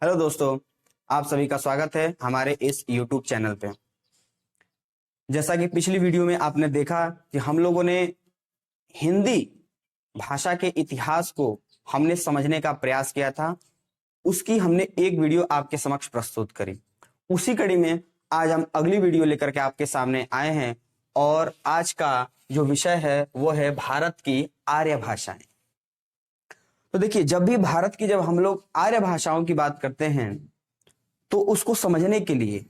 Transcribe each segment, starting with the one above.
Hello दोस्तों, आप सभी का स्वागत है हमारे इस YouTube चैनल पे। जैसा कि पिछली वीडियो में आपने देखा कि हम लोगों ने हिंदी भाषा के इतिहास को हमने समझने का प्रयास किया था। उसकी हमने एक वीडियो आपके समक्ष प्रस्तुत करी। उसी कड़ी में आज हम अगली वीडियो लेकर के आपके सामने आए हैं और आज का जो विषय है वो है भारत की आर्य भाषाएं। तो देखिए, जब हम लोग आर्य भाषाओं की बात करते हैं तो उसको समझने के लिए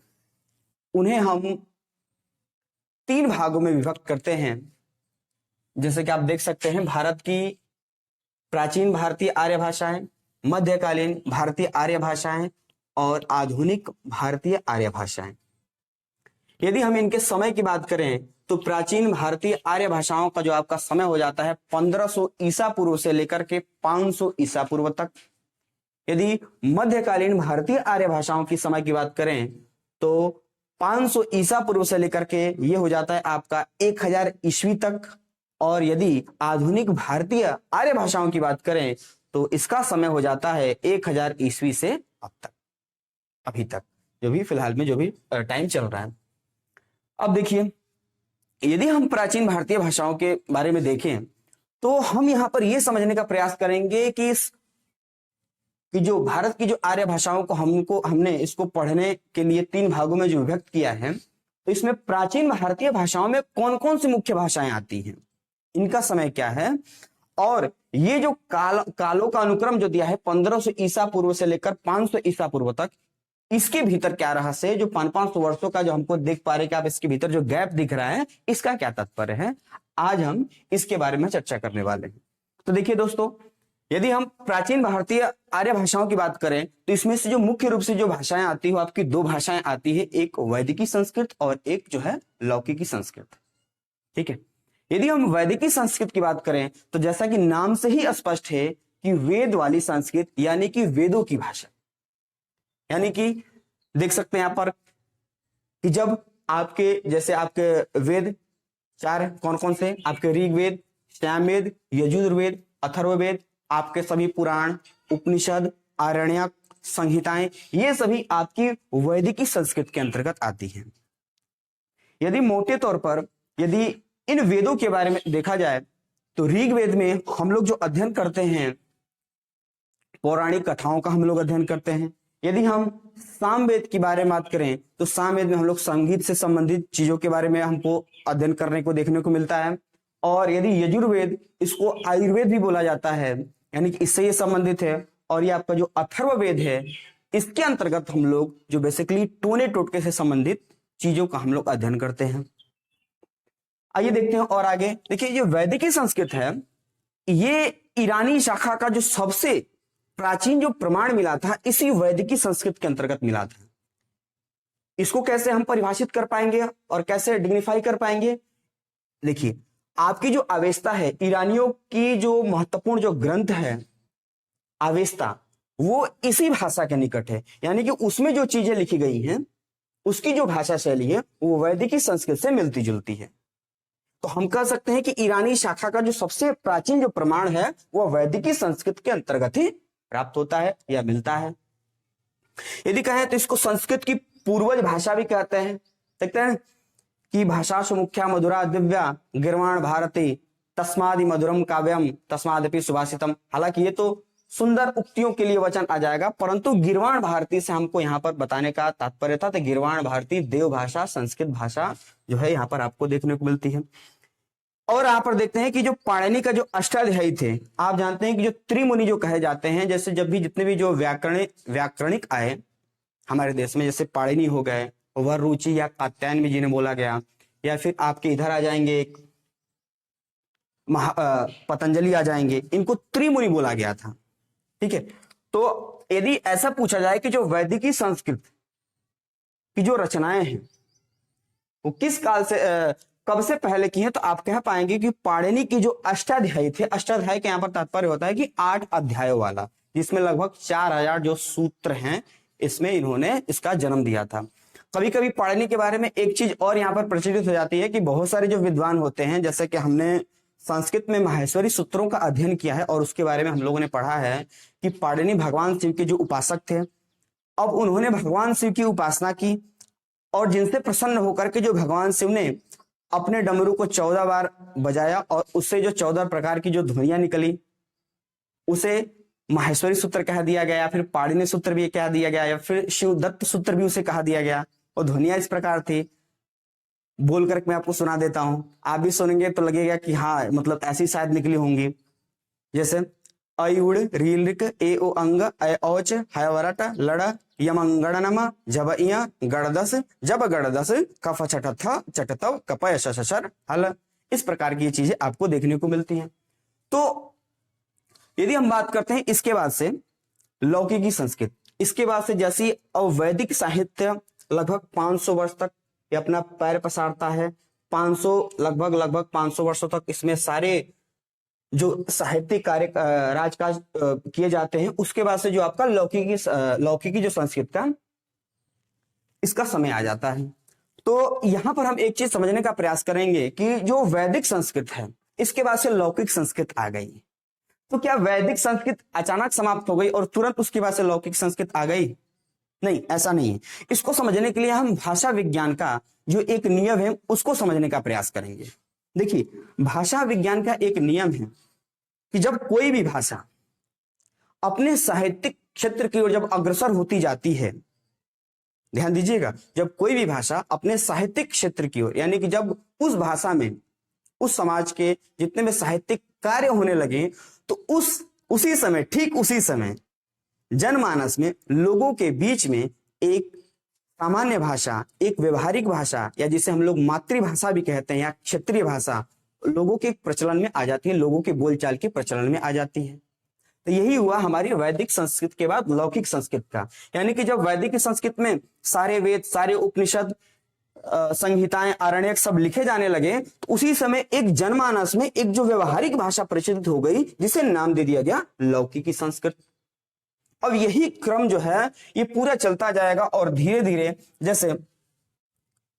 उन्हें हम 3 भागों में विभक्त करते हैं। जैसे कि आप देख सकते हैं, भारत की प्राचीन भारतीय आर्य भाषाएं, मध्यकालीन भारतीय आर्य भाषाएं और आधुनिक भारतीय आर्य भाषाएं। यदि हम इनके समय की बात करें तो प्राचीन भारतीय आर्य भाषाओं का जो आपका समय हो जाता है 1500 ईसा पूर्व से लेकर के 500 ईसा पूर्व तक। यदि मध्यकालीन भारतीय आर्य भाषाओं की समय की बात करें तो 500 ईसा पूर्व से लेकर के ये हो जाता है आपका 1000 ईस्वी तक। और यदि आधुनिक भारतीय आर्य भाषाओं की बात करें तो इसका समय हो जाता है 1000 ईस्वी से अब तक, अभी तक जो भी फिलहाल में जो भी टाइम चल रहा है। अब देखिए, यदि हम प्राचीन भारतीय भाषाओं के बारे में देखें तो हम यहां पर यह समझने का प्रयास करेंगे कि जो भारत की जो आर्य भाषाओं को हमने इसको पढ़ने के लिए 3 भागों में जो विभक्त किया है, तो इसमें प्राचीन भारतीय भाषाओं में कौन कौन सी मुख्य भाषाएं आती हैं, इनका समय क्या है, और ये जो कालों का अनुक्रम जो दिया है 1500 ईसा पूर्व से लेकर 500 ईसा पूर्व तक, इसके भीतर क्या रहस्य है। जो 500 वर्षों का जो हमको देख पा रहे हैं कि आप इसके भीतर जो गैप दिख रहा है, इसका क्या तात्पर्य है, आज हम इसके बारे में चर्चा करने वाले हैं। तो देखिए दोस्तों, यदि हम प्राचीन भारतीय आर्य भाषाओं की बात करें तो इसमें से जो मुख्य रूप से जो भाषाएं आती है, आपकी 2 भाषाएं आती है, एक वैदिकी संस्कृत और एक जो है लौकिकी संस्कृत। ठीक है, यदि हम वैदिकी संस्कृत की बात करें तो जैसा कि नाम से ही स्पष्ट है कि वेद वाली संस्कृत, यानी कि वेदों की भाषा। यानी कि देख सकते हैं यहां पर कि जब आपके वेद 4 कौन कौन से, आपके ऋग्वेद, सामवेद, यजुर्वेद, अथर्ववेद, आपके सभी पुराण, उपनिषद, आरण्यक, संहिताएं, ये सभी आपकी वैदिकी संस्कृत के अंतर्गत आती हैं। यदि मोटे तौर पर यदि इन वेदों के बारे में देखा जाए तो ऋग्वेद में हम लोग जो अध्ययन करते हैं, पौराणिक कथाओं का हम लोग अध्ययन करते हैं। यदि हम सामवेद के बारे में बात करें तो सामवेद में हम लोग संगीत से संबंधित चीजों के बारे में हमको अध्ययन करने को देखने को मिलता है। और यदि यजुर्वेद, इसको आयुर्वेद भी बोला जाता है, यानी कि इससे ये संबंधित है। और ये आपका जो अथर्ववेद है, इसके अंतर्गत हम लोग जो बेसिकली टोने टोटके से संबंधित चीजों का हम लोग अध्ययन करते हैं। आइए देखते हैं और आगे। देखिए, ये वैदिकी संस्कृत है, ये ईरानी शाखा का जो सबसे प्राचीन जो प्रमाण मिला था, इसी वैदिकी संस्कृत के अंतर्गत मिला था। इसको कैसे हम परिभाषित कर पाएंगे और कैसे डिग्निफाई कर पाएंगे? देखिए, आपकी जो अवेस्ता है, ईरानियों की जो महत्वपूर्ण जो ग्रंथ है अवेस्ता, वो इसी भाषा के निकट है। यानी कि उसमें जो चीजें लिखी गई हैं, उसकी जो भाषा शैली है वो वैदिकी संस्कृत से मिलती जुलती है। तो हम कह सकते हैं कि ईरानी शाखा का जो सबसे प्राचीन जो प्रमाण है वो वैदिकी संस्कृत के अंतर्गत ही प्राप्त होता है या मिलता है। यदि कहें तो इसको संस्कृत की पूर्वज भाषा भी कहते हैं। देखते हैं कि भाषासु मुख्या मधुरा दिव्या गिर्वाण भारती तस्मादि मधुरम काव्यम तस्मादपि सुभाषितम। हालांकि ये तो सुंदर उक्तियों के लिए वचन आ जाएगा, परंतु गिर्वाण भारती से हमको यहाँ पर बताने का तात्पर्य था। तो गिर्वाण भारती देव भाषा, संस्कृत भाषा जो है यहाँ पर आपको देखने को मिलती है। और यहाँ पर देखते हैं कि जो पाणिनि का जो अष्टाध्यायी थे, आप जानते हैं कि जो त्रिमुनि जो कहे जाते हैं, जैसे जब भी जितने भी जो व्याकरणिक आए हमारे देश में, जैसे पाणिनि हो गए, वररुचि या कात्यायन में जिन्हें बोला गया, या फिर आपके इधर आ जाएंगे पतंजलि आ जाएंगे, इनको त्रिमुनि बोला गया था। ठीक है, तो यदि ऐसा पूछा जाए कि जो वैदिकी संस्कृत की जो रचनाएं हैं वो किस काल से कब से पहले की है, तो आप कह पाएंगे कि पाणिनि की जो अष्टाध्यायी थे, अष्टाध्यायी के यहाँ पर तात्पर्य होता है कि 8 अध्यायों वाला, जिसमें लगभग 4000 जो सूत्र हैं, इसमें इन्होंने इसका जन्म दिया था। कभी कभी पाणिनि के बारे में एक चीज और यहाँ पर प्रचलित हो जाती है कि बहुत सारे जो विद्वान होते हैं, जैसे कि हमने संस्कृत में माहेश्वरी सूत्रों का अध्ययन किया है और उसके बारे में हम लोगों ने पढ़ा है कि पाणिनि भगवान शिव के जो उपासक थे, अब उन्होंने भगवान शिव की उपासना की और जिनसे प्रसन्न होकर के जो भगवान शिव ने अपने डमरू को 14 बार बजाया और उससे जो 14 प्रकार की जो ध्वनियां निकली उसे माहेश्वरी सूत्र कह दिया गया, फिर पाणिनि सूत्र भी कह दिया गया, या फिर शिव दत्त सूत्र भी उसे कहा दिया गया। और ध्वनियां इस प्रकार थी, बोलकर मैं आपको सुना देता हूं, आप भी सुनेंगे तो लगेगा कि हाँ मतलब ऐसी शायद निकली होंगी। जैसे अयुड़ रीलिक ए ओ अंग अ औच हयवरट लड़ यमंगणनम जब इया गड़दस जब गड़दस कफ चटथ चटतव कपय शशर हल। इस प्रकार की चीजें आपको देखने को मिलती हैं। तो यदि हम बात करते हैं इसके बाद से लौकिकी संस्कृत, इसके बाद से जैसी वैदिक साहित्य लगभग 500 वर्ष तक ये अपना पैर पसारता है, 500 लगभग 500 वर्षों तक इसमें सारे जो साहित्यिक कार्य राजकाज किए जाते हैं। उसके बाद से जो आपका लौकिकी जो संस्कृत का इसका समय आ जाता है। तो यहां पर हम एक चीज समझने का प्रयास करेंगे कि जो वैदिक संस्कृत है इसके बाद से लौकिक संस्कृत आ गई। तो क्या वैदिक संस्कृत अचानक समाप्त हो गई और तुरंत उसके बाद से लौकिक संस्कृत आ गई? नहीं, ऐसा नहीं है। इसको समझने के लिए हम भाषा विज्ञान का जो एक नियम है उसको समझने का प्रयास करेंगे। देखिए, भाषा विज्ञान का एक नियम है कि जब कोई भी भाषा अपने साहित्यिक क्षेत्र की ओर जब अग्रसर होती जाती है, ध्यान दीजिएगा, जब कोई भी भाषा अपने साहित्यिक क्षेत्र की ओर, यानी कि जब उस भाषा में उस समाज के जितने में साहित्यिक कार्य होने लगे, तो उसी समय, ठीक उसी समय जनमानस में लोगों के बीच में एक सामान्य भाषा, एक व्यवहारिक भाषा, या जिसे हम लोग मातृभाषा भी कहते हैं या क्षेत्रीय भाषा, लोगों के प्रचलन में आ जाती है, लोगों के बोलचाल के प्रचलन में आ जाती है। तो यही हुआ हमारी वैदिक संस्कृत के बाद लौकिक संस्कृत का। यानी कि जब वैदिक संस्कृत में सारे वेद, सारे उपनिषद, संहिताएं, आरण्यक सब लिखे जाने लगे, तो उसी समय एक जनमानस में एक जो व्यवहारिक भाषा प्रचलित हो गई जिसे नाम दे दिया गया लौकिकी संस्कृत। अब यही क्रम जो है ये पूरा चलता जाएगा और धीरे धीरे, जैसे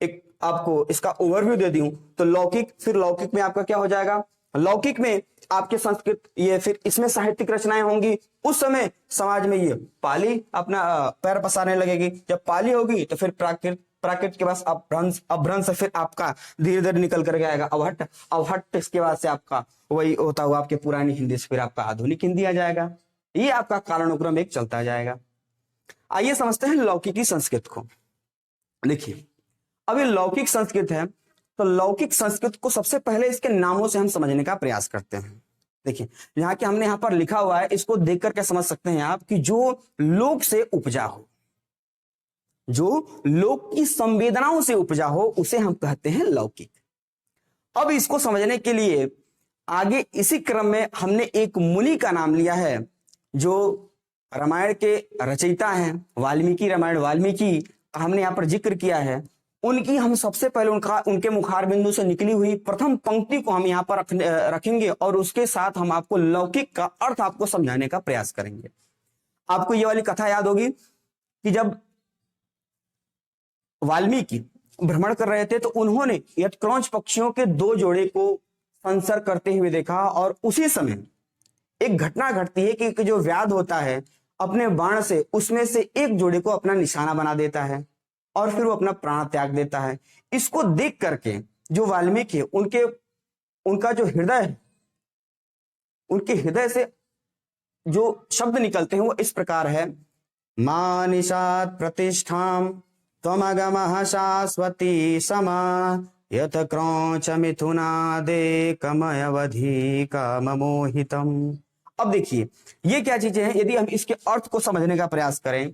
एक आपको इसका ओवरव्यू दे दूं तो लौकिक, फिर लौकिक में आपका क्या हो जाएगा, लौकिक में आपके संस्कृत, ये फिर इसमें साहित्यिक रचनाएं होंगी। उस समय समाज में ये पाली अपना पैर पसारने लगेगी। जब पाली होगी तो फिर प्राकृत, प्राकृत के बाद अपभ्रंश, अपभ्रंश फिर आपका धीरे धीरे निकल करके आएगा अवहट्ट, अवहट्ट इसके बाद से आपका वही होता हुआ आपके पुरानी हिंदी से फिर आपका आधुनिक हिंदी आ जाएगा। ये आपका कालानुक्रम एक चलता जाएगा। आइए समझते हैं लौकिकी संस्कृत को। देखिए, अब ये लौकिक संस्कृत है, तो लौकिक संस्कृत को सबसे पहले इसके नामों से हम समझने का प्रयास करते हैं। देखिए, यहाँ के हमने यहाँ पर लिखा हुआ है, इसको देख करके समझ सकते हैं आप कि जो लोक से उपजा हो, जो लोक की संवेदनाओं से उपजा हो, उसे हम कहते हैं लौकिक। अब इसको समझने के लिए आगे इसी क्रम में हमने एक मुनि का नाम लिया है जो रामायण के रचयिता हैं, वाल्मीकि, रामायण वाल्मीकि हमने यहाँ पर जिक्र किया है। उनकी हम सबसे पहले उनके मुखार बिंदु से निकली हुई प्रथम पंक्ति को हम यहाँ पर रखेंगे और उसके साथ हम आपको लौकिक का अर्थ आपको समझाने का प्रयास करेंगे। आपको ये वाली कथा याद होगी कि जब वाल्मीकि भ्रमण कर रहे थे तो उन्होंने यत्क्रौंच पक्षियों के 2 जोड़े को संसर्ग करते हुए देखा, और उसी समय एक घटना घटती है कि जो व्याध होता है अपने बाण से उसमें से एक जोड़े को अपना निशाना बना देता है और फिर वो अपना प्राण त्याग देता है। इसको देख करके जो वाल्मीकि उनका जो हृदय है, उनके हृदय से जो शब्द निकलते हैं वो इस प्रकार है, मां निषाद प्रतिष्ठाम त्वमगमः शाश्वती समा यत क्रौंच मिथुनादे कमयवधि काममोहितम। अब देखिए ये क्या चीजें हैं, यदि हम इसके अर्थ को समझने का प्रयास करें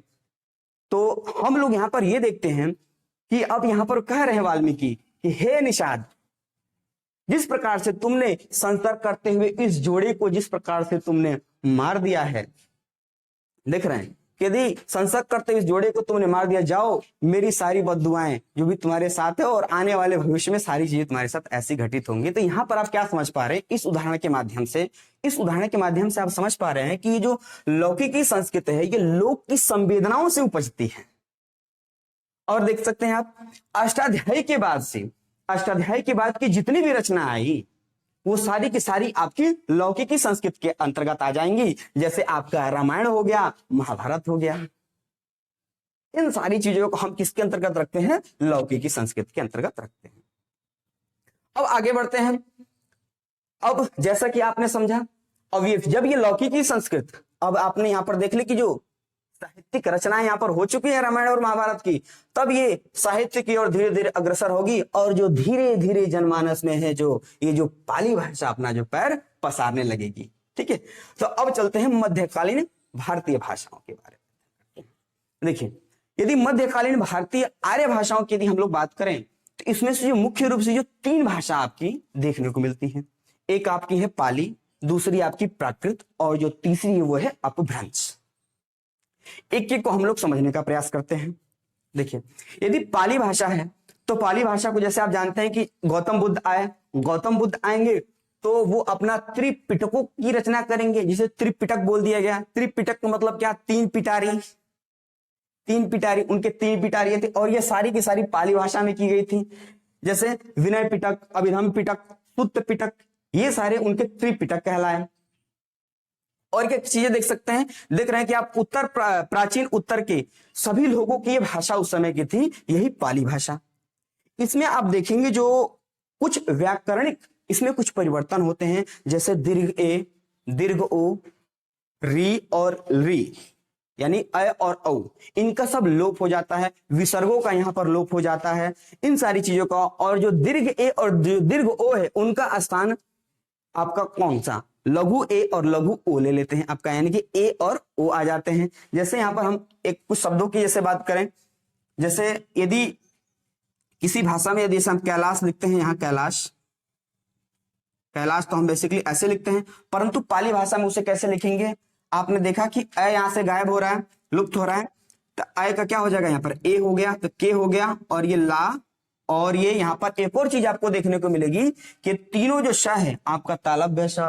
तो हम लोग यहां पर ये देखते हैं कि अब यहां पर कह रहे हैं वाल्मीकि कि हे निषाद, जिस प्रकार से तुमने संसर्ग करते हुए इस जोड़े को जिस प्रकार से तुमने मार दिया है, देख रहे हैं, यदि संसर्ग करते हुए इस जोड़े को तुमने मार दिया, जाओ मेरी सारी बद्दुआएं जो भी तुम्हारे साथ है और आने वाले भविष्य में सारी चीजें तुम्हारे साथ ऐसी घटित होंगी। तो यहां पर आप क्या समझ पा रहे हैं इस उदाहरण के माध्यम से आप समझ पा रहे हैं कि ये जो लौकिकी संस्कृत है ये लोक की संवेदनाओं से उपजती है। और देख सकते हैं आप अष्टाध्यायी के बाद की जितनी भी रचना आई वो सारी की सारी आपकी लौकिकी संस्कृत के अंतर्गत आ जाएंगी। जैसे आपका रामायण हो गया, महाभारत हो गया। इन सारी चीजों को हम किसके अंतर्गत रखते हैं? लौकिकी संस्कृत के अंतर्गत रखते हैं। अब आगे बढ़ते हैं। अब जैसा कि आपने समझा, अब ये जब ये लौकिकी संस्कृत, अब आपने यहां पर देख ली कि जो साहित्यिक रचनाएं यहां पर हो चुकी है रामायण और महाभारत की, तब ये साहित्य की ओर धीरे धीरे अग्रसर होगी और जो धीरे धीरे जनमानस में है जो ये जो पाली भाषा अपना जो पैर पसारने लगेगी। ठीक है, तो अब चलते हैं मध्यकालीन भारतीय भाषाओं के बारे में। देखिए, यदि मध्यकालीन भारतीय आर्य भाषाओं की यदि हम लोग बात करें तो इसमें से जो मुख्य रूप से जो 3 भाषा आपकी देखने को मिलती है, एक आपकी है पाली, दूसरी आपकी प्राकृत और जो तीसरी है वो है अपभ्रंश। एक एक को हम लोग समझने का प्रयास करते हैं। देखिए, यदि पाली भाषा है तो पाली भाषा को जैसे आप जानते हैं कि गौतम बुद्ध आए, गौतम बुद्ध आएंगे तो वो अपना त्रिपिटकों की रचना करेंगे, जिसे त्रिपिटक बोल दिया गया। त्रिपिटक का मतलब क्या? 3 पिटारी, 3 पिटारी, उनके 3 पिटारी थे और ये सारी की सारी पाली भाषा में की गई थी। जैसे विनय पिटक, अभिधम पिटक, सुत्त पिटक, ये सारे उनके त्रिपिटक कहलाए। और क्या चीजें देख सकते हैं, देख रहे हैं कि आप उत्तर प्राचीन उत्तर के सभी लोगों की ये भाषा उस समय की थी, यही पाली भाषा। इसमें आप देखेंगे जो कुछ व्याकरणिक इसमें कुछ परिवर्तन होते हैं, जैसे दीर्घ ए, दीर्घ ओ, री और री, यानी अ और औ, इनका सब लोप हो जाता है, विसर्गों का यहां पर लोप हो जाता है, इन सारी चीजों का। और जो दीर्घ ए और जो दीर्घ ओ है उनका स्थान आपका कौन सा? लघु ए और लघु ओ ले लेते हैं आपका, यानी कि ए और ओ आ जाते हैं। जैसे यहां पर हम एक कुछ शब्दों की जैसे बात करें, जैसे यदि किसी भाषा में यदि हम कैलाश लिखते हैं, यहां कैलाश, कैलाश तो हम बेसिकली ऐसे लिखते हैं, परंतु पाली भाषा में उसे कैसे लिखेंगे? आपने देखा कि अ यहां से गायब हो रहा है, लुप्त हो रहा है, तो अ का क्या हो जाएगा? यहाँ पर ए हो गया, तो के हो गया, और ये ला, और ये यहाँ पर एक और चीज आपको देखने को मिलेगी कि तीनों जो श है आपका तालव्य श,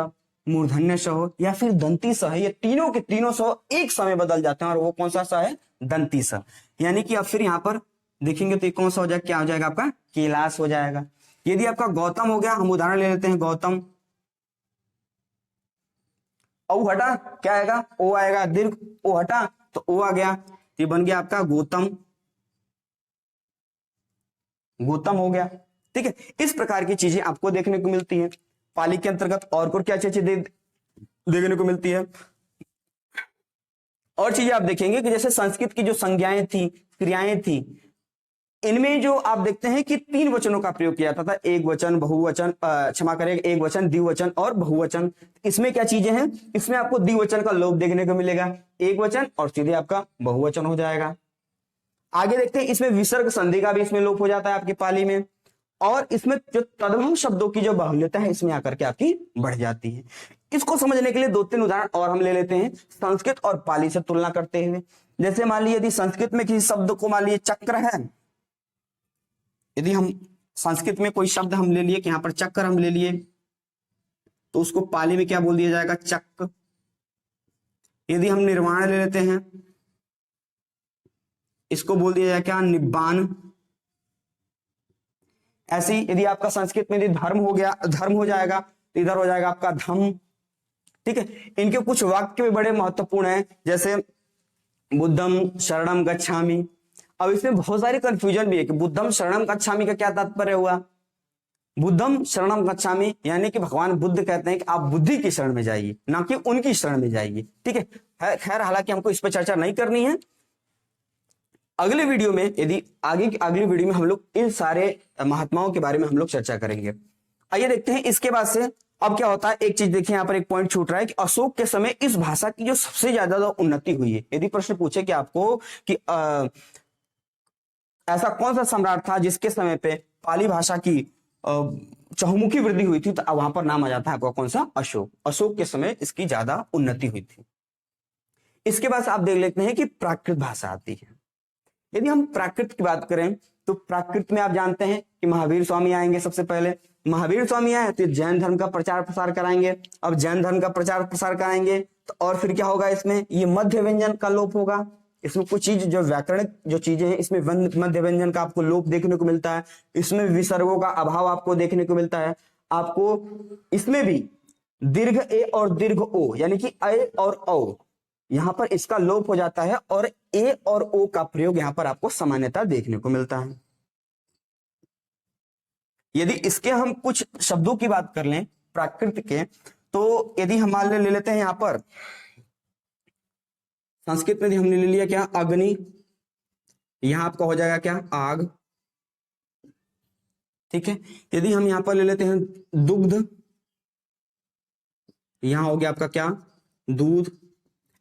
मूर्धन्य श हो या फिर दंती स है, ये तीनों के तीनों स एक समय बदल जाते हैं, और वो कौन सा स है? दंती स। यानी कि अब फिर यहाँ पर देखेंगे तो ये कौन सा हो जाएगा? क्या हो जाएगा? आपका कैलाश हो जाएगा। यदि आपका गौतम हो गया, हम उदाहरण ले लेते हैं, गौतम, औ हटा क्या आएगा? ओ आएगा, दीर्घ ओ हटा तो ओ आ गया, ये बन गया आपका गौतम, गौतम हो गया। ठीक है, इस प्रकार की चीजें आपको देखने को मिलती है पाली के अंतर्गत। और क्या चीजें देखने को मिलती है? और चीजें आप देखेंगे कि जैसे संस्कृत की जो संज्ञाएं थी, क्रियाएं थी, इनमें जो आप देखते हैं कि 3 वचनों का प्रयोग किया जाता था, एक वचन, बहुवचन, क्षमा करें, एक वचन, द्विवचन और बहुवचन। इसमें क्या चीजें हैं? इसमें आपको द्विवचन का लोप देखने को मिलेगा, एक वचन और सीधे आपका बहुवचन हो जाएगा। आगे देखते हैं, इसमें विसर्ग संधि का भी इसमें लोप हो जाता है आपकी पाली में, और इसमें जो तद्भव शब्दों की जो बाहुल्यता है इसमें आकर के आपकी बढ़ जाती है। इसको समझने के लिए 2-3 उदाहरण और हम ले लेते हैं संस्कृत और पाली से तुलना करते हुए। जैसे मान लीजिए यदि संस्कृत में किसी शब्द को मान लीजिए चक्र है, यदि हम संस्कृत में कोई शब्द हम ले लिए कि यहां पर चक्र हम ले लिए, तो उसको पाली में क्या बोल दिया जाएगा? चक्र। यदि हम निर्वाण ले लेते हैं, इसको बोल दिया जाएगा क्या? निब्बान। ऐसे ही यदि आपका संस्कृत में यदि धर्म हो गया, धर्म हो जाएगा, तो इधर हो जाएगा आपका धम। ठीक है, इनके कुछ वाक्य भी बड़े महत्वपूर्ण हैं, जैसे बुद्धम शरणम गच्छामि। अब इसमें बहुत सारी कंफ्यूजन भी है कि बुद्धम शरणम गच्छामि का क्या तात्पर्य हुआ? बुद्धम शरणम गच्छामि यानी कि भगवान बुद्ध कहते हैं कि आप बुद्धि की शरण में जाइए, ना कि उनकी शरण में जाइए। ठीक है, खैर हालांकि हमको इस पर चर्चा नहीं करनी है। अगले वीडियो में, यदि आगे की अगली वीडियो में हम लोग इन सारे महात्माओं के बारे में हम लोग चर्चा करेंगे। आइए देखते हैं इसके बाद से अब क्या होता है। एक चीज देखिए, यहाँ पर एक पॉइंट छूट रहा है कि अशोक के समय इस भाषा की जो सबसे ज्यादा उन्नति हुई है। यदि प्रश्न पूछे कि आपको कि ऐसा कौन सा सम्राट था जिसके समय पे पाली भाषा की चहुमुखी वृद्धि हुई थी, तो वहां पर नाम आ जाता है आपका कौन सा? अशोक। अशोक के समय इसकी ज्यादा उन्नति हुई थी। इसके बाद आप देख लेते हैं कि प्राकृत भाषा आती है। यदि हम प्राकृत की बात करें तो प्राकृत में आप जानते हैं कि महावीर स्वामी आएंगे। सबसे पहले महावीर स्वामी आए तो जैन धर्म का प्रचार प्रसार कराएंगे। अब जैन धर्म का प्रचार प्रसार कराएंगे तो और फिर क्या होगा? इसमें ये मध्य व्यंजन का लोप होगा। इसमें कुछ चीज जो व्याकरणिक जो चीजें हैं, इसमें मध्य व्यंजन का आपको लोप देखने को मिलता है। इसमें विसर्गों का अभाव आपको देखने को मिलता है। आपको इसमें भी दीर्घ ए और दीर्घ ओ यानी कि अ और औ यहां पर इसका लोप हो जाता है और ए और ओ का प्रयोग यहां पर आपको सामान्यतः देखने को मिलता है। यदि इसके हम कुछ शब्दों की बात कर लें प्राकृत के, तो यदि हम मान ले लेते हैं यहां पर संस्कृत में हमने ले लिया क्या, अग्नि, यहां आपका हो जाएगा क्या, आग। ठीक है, यदि हम यहां पर ले लेते हैं दुग्ध, यहां हो गया आपका क्या, दूध।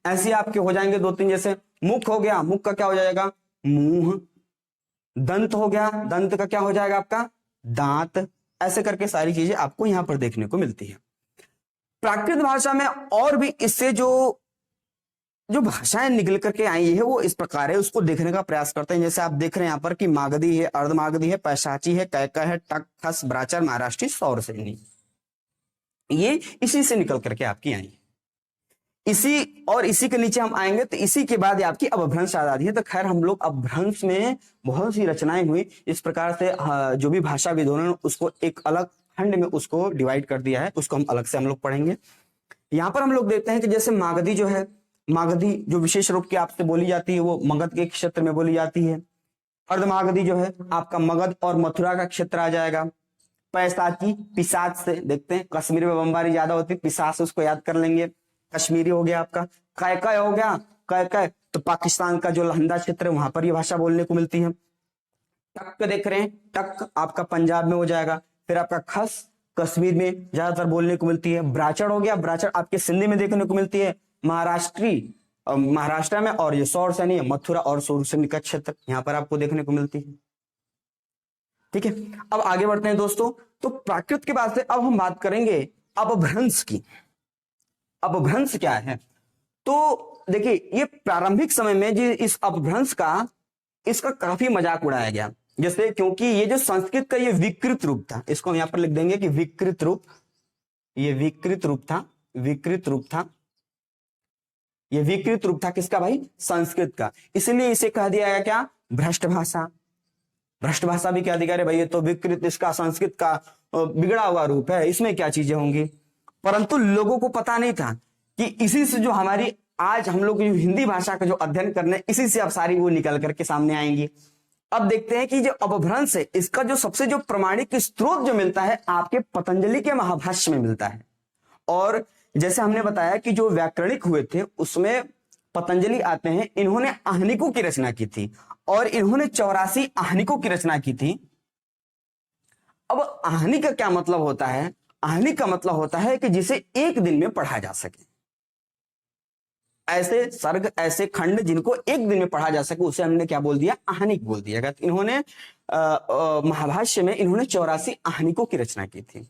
ऐसे आपके हो जाएंगे दो तीन, जैसे मुख हो गया, मुख का क्या हो जाएगा, मुंह। दंत हो गया, दंत का क्या हो जाएगा आपका, दांत। ऐसे करके सारी चीजें आपको यहां पर देखने को मिलती है। प्राकृत भाषा में और भी इससे जो भाषाएं निकल करके आई है वो इस प्रकार है, उसको देखने का प्रयास करते हैं। जैसे आप देख रहे हैं यहाँ पर कि मागधी है, अर्धमागधी है, पैशाची है, कैका है, टक, खस, ब्राचर, महाराष्ट्री, सौरसेनी, ये इसी से निकल करके आपकी आई। इसी के नीचे हम आएंगे तो इसी के बाद आपकी अपभ्रंश आ जाती है। तो खैर हम लोग अपभ्रंश में बहुत सी रचनाएं हुई इस प्रकार से, जो भी भाषाविदों ने उसको एक अलग खंड में उसको डिवाइड कर दिया है, उसको हम अलग से हम लोग पढ़ेंगे। यहां पर हम लोग देखते हैं कि जैसे मागधी जो है, मागधी जो विशेष रूप की आपसे बोली जाती है वो मगध के क्षेत्र में बोली जाती है। अर्धमागधी जो है आपका मगध और मथुरा का क्षेत्र आ जाएगा। पैसाची पिशाच से देखते हैं, कश्मीर में बमबारी ज्यादा होती है, पिशाच से उसको याद कर लेंगे, कश्मीरी हो गया आपका। कैकय हो गया, कैकय तो पाकिस्तान का जो लहंदा क्षेत्र है वहां पर ये भाषा बोलने को मिलती है। टक देख रहे हैं, टक आपका पंजाब में हो जाएगा। फिर आपका खस कश्मीर में ज्यादातर बोलने को मिलती है। ब्राचड़ हो गया, ब्राचड़ आपके सिंधी में देखने को मिलती है, महाराष्ट्र में। और ये सौरसेनी है, मथुरा और सौरसेनी का क्षेत्र यहां पर आपको देखने को मिलती है। ठीक है, अब आगे बढ़ते हैं दोस्तों। तो प्राकृत के बाद से अब हम बात करेंगे अपभ्रंश की। अपभ्रंश क्या है, तो देखिए ये प्रारंभिक समय में जी इस अपभ्रंश का इसका काफी मजाक उड़ाया गया। जैसे क्योंकि ये जो संस्कृत का ये विकृत रूप था, इसको हम यहां पर लिख देंगे कि विकृत रूप, ये विकृत रूप था, विकृत रूप था, ये विकृत रूप था किसका भाई, संस्कृत का। इसलिए इसे कह दिया गया क्या, भ्रष्ट भाषा। भ्रष्ट भाषा भी क्या दिखा रहे भाई, ये तो विकृत, इसका संस्कृत का बिगड़ा हुआ रूप है, इसमें क्या चीजें होंगी। परंतु लोगों को पता नहीं था कि इसी से जो हमारी आज हम लोग जो हिंदी भाषा का जो अध्ययन करने, इसी से अब सारी वो निकल करके सामने आएंगी। अब देखते हैं कि जो अपभ्रंश है इसका जो सबसे जो प्रमाणिक स्रोत जो मिलता है आपके पतंजलि के महाभाष्य में मिलता है। और जैसे हमने बताया कि जो व्याकरणिक हुए थे उसमें पतंजलि आते हैं, इन्होंने आहनिकों की रचना की थी और इन्होंने 84 आहनिकों की रचना की थी। अब आहनिक का क्या मतलब होता है, आहनिक का मतलब होता है कि जिसे एक दिन में पढ़ा जा सके। ऐसे सर्ग, ऐसे खंड जिनको एक दिन में पढ़ा जा सके उसे हमने क्या बोल दिया, आहनिक बोल दिया गया। इन्होंने महाभाष्य में इन्होंने 84 आहनिकों की रचना की थी।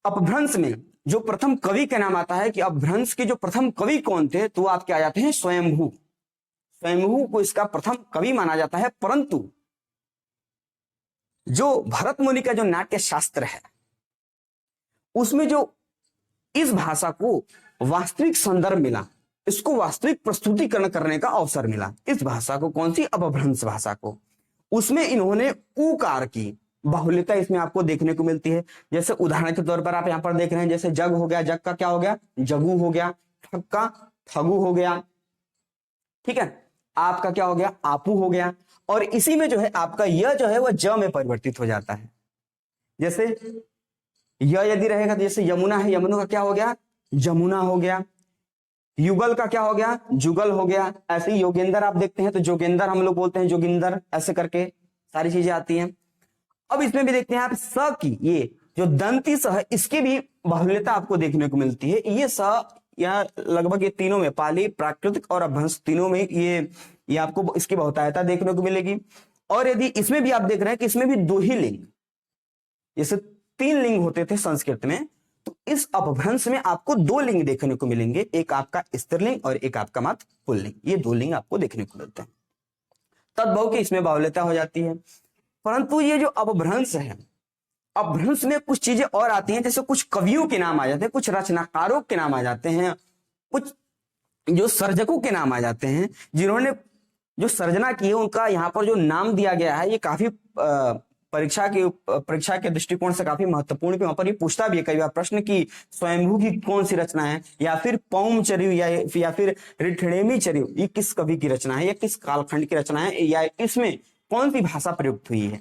अपभ्रंश में जो प्रथम कवि का नाम आता है कि अपभ्रंश के जो प्रथम कवि कौन थे, तो आप क्या जाते हैं, स्वयंभू। स्वयंभू को इसका प्रथम कवि माना जाता है। परंतु जो भरत मुनि का जो नाट्य शास्त्र है उसमें जो इस भाषा को वास्तविक संदर्भ मिला, इसको वास्तविक प्रस्तुतिकरण करने का अवसर मिला, इस भाषा को, कौन सी, अपभ्रंश भाषा को, उसमें इन्होंने ऊकार की बाहुल्यता इसमें आपको देखने को मिलती है। जैसे उदाहरण के तौर पर आप यहां पर देख रहे हैं, जैसे जग हो गया, जग का क्या हो गया, जगू हो गया, ठग का ठगू हो गया, ठीक है, आपका क्या हो गया, आपू हो गया। और इसी में जो है आपका यह जो है वह ज में परिवर्तित हो जाता है। जैसे यह यदि रहेगा तो जैसे यमुना है, यमुना का क्या हो गया, जमुना हो गया। युगल का क्या हो गया, जुगल हो गया। ऐसे ही योगेंद्र आप देखते हैं तो जोगेंद्र हम लोग बोलते हैं, जोगिंदर, ऐसे करके सारी चीजें आती हैं। अब इसमें भी देखते हैं आप स की, ये जो दंती स है इसकी भी बाहुल्यता आपको देखने को मिलती है। ये स या लगभग ये तीनों में, पाली, प्राकृतिक और अपभ्रंश तीनों में ये आपको इसकी बहुतायता देखने को मिलेगी। और यदि इसमें भी आप देख रहे हैं कि इसमें भी दो ही लिंग, जैसे 3 लिंग होते थे संस्कृत में, तो इस अपभ्रंश में आपको 2 लिंग देखने को मिलेंगे, एक आपका स्त्रीलिंग और एक आपका मात्र पुल्लिंग। ये 2 लिंग आपको देखने को मिलते हैं। तद्भव की इसमें बाहुल्यता हो जाती है। परंतु ये जो अपभ्रंश है, अपभ्रंश में कुछ चीजें और आती हैं, जैसे कुछ कवियों के नाम आ जाते हैं, कुछ रचनाकारों के नाम आ जाते हैं, कुछ जो सर्जकों के नाम आ जाते हैं, जिन्होंने जो सर्जना की है उनका यहाँ पर जो नाम दिया गया है ये काफी परीक्षा के दृष्टिकोण से काफी महत्वपूर्ण, वहां पर ये पूछता भी है कई बार प्रश्न कि स्वयंभू की कौन सी रचना है, या फिर पौमचर्यु या फिर ऋठिणेमीचर्यु ये किस कवि की रचना है, या किस कालखंड की रचना है, या इसमें कौन सी भाषा प्रयुक्त हुई है।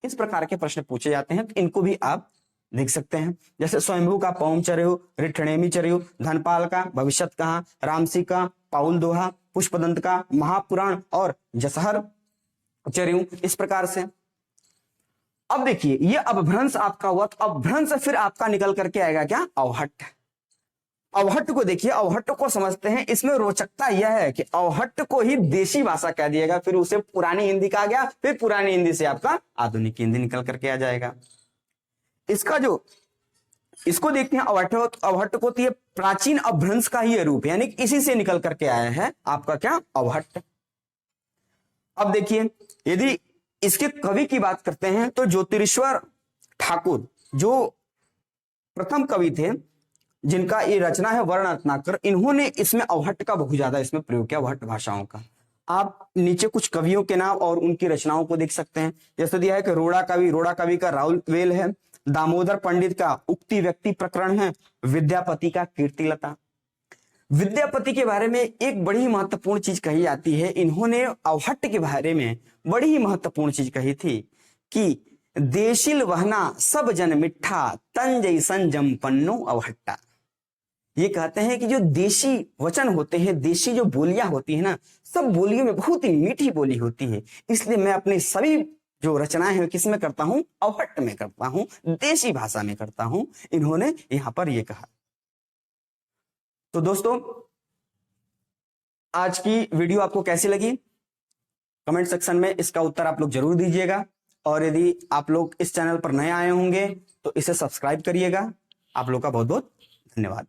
इस प्रकार के प्रश्न पूछे जाते हैं, तो इनको भी आप देख सकते हैं। जैसे स्वयंभू का पौमचर्यु, ऋठिणेमीचर्यु, धनपाल का भविष्यत कहाँ, रामसी का पाउल दोहा, पुष्पदंत का महापुराण और जसहर चर्यु, इस प्रकार से। अब देखिए ये अपभ्रंश आपका हुआ, तो अपभ्रंश फिर आपका निकल करके आएगा क्या, अवहट्ट। अवहट्ट को देखिए, अवहट्ट को समझते हैं। इसमें रोचकता यह है कि अवहट्ट को ही देशी भाषा कह दिएगा, फिर उसे पुरानी हिंदी कहा गया, फिर पुरानी हिंदी से आपका आधुनिक हिंदी निकल करके आ जाएगा। इसका जो इसको देखते हैं अवहट्ट को, तो ये प्राचीन अपभ्रंश का ही रूप है, यानी इसी से निकल करके आया है आपका क्या, अवहट्ट। अब देखिए यदि इसके कवि की बात करते हैं तो ज्योतिरीश्वर ठाकुर जो प्रथम कवि थे जिनका ये रचना है वर्ण रत्नाकर, इन्होंने इसमें अवहट्ट का बहुत ज्यादा इसमें प्रयोग किया, अवहट्ट भाषाओं का। आप नीचे कुछ कवियों के नाम और उनकी रचनाओं को देख सकते हैं। जैसे दिया है कि रोड़ा कवि का राहुल वेल है, दामोदर पंडित का उक्ति व्यक्ति प्रकरण है, विद्यापति का कीर्तिलता। विद्यापति के बारे में एक बड़ी महत्वपूर्ण चीज कही जाती है, इन्होंने अवहट्ट के बारे में बड़ी ही महत्वपूर्ण चीज कही थी कि देशिल वहना सब जन मिठा तन जैसन जमपन्नो अवहट्टा। ये कहते हैं कि जो देशी वचन होते हैं, देशी जो बोलियां होती है ना, सब बोलियों में बहुत ही मीठी बोली होती है, इसलिए मैं अपने सभी जो रचनाएं हैं किस में करता हूं, अवहट्ट में करता हूं, देशी भाषा में करता हूं। इन्होंने यहां पर यह कहा। तो दोस्तों आज की वीडियो आपको कैसी लगी, कमेंट सेक्शन में इसका उत्तर आप लोग जरूर दीजिएगा, और यदि आप लोग इस चैनल पर नए आए होंगे तो इसे सब्सक्राइब करिएगा। आप लोग का बहुत बहुत धन्यवाद।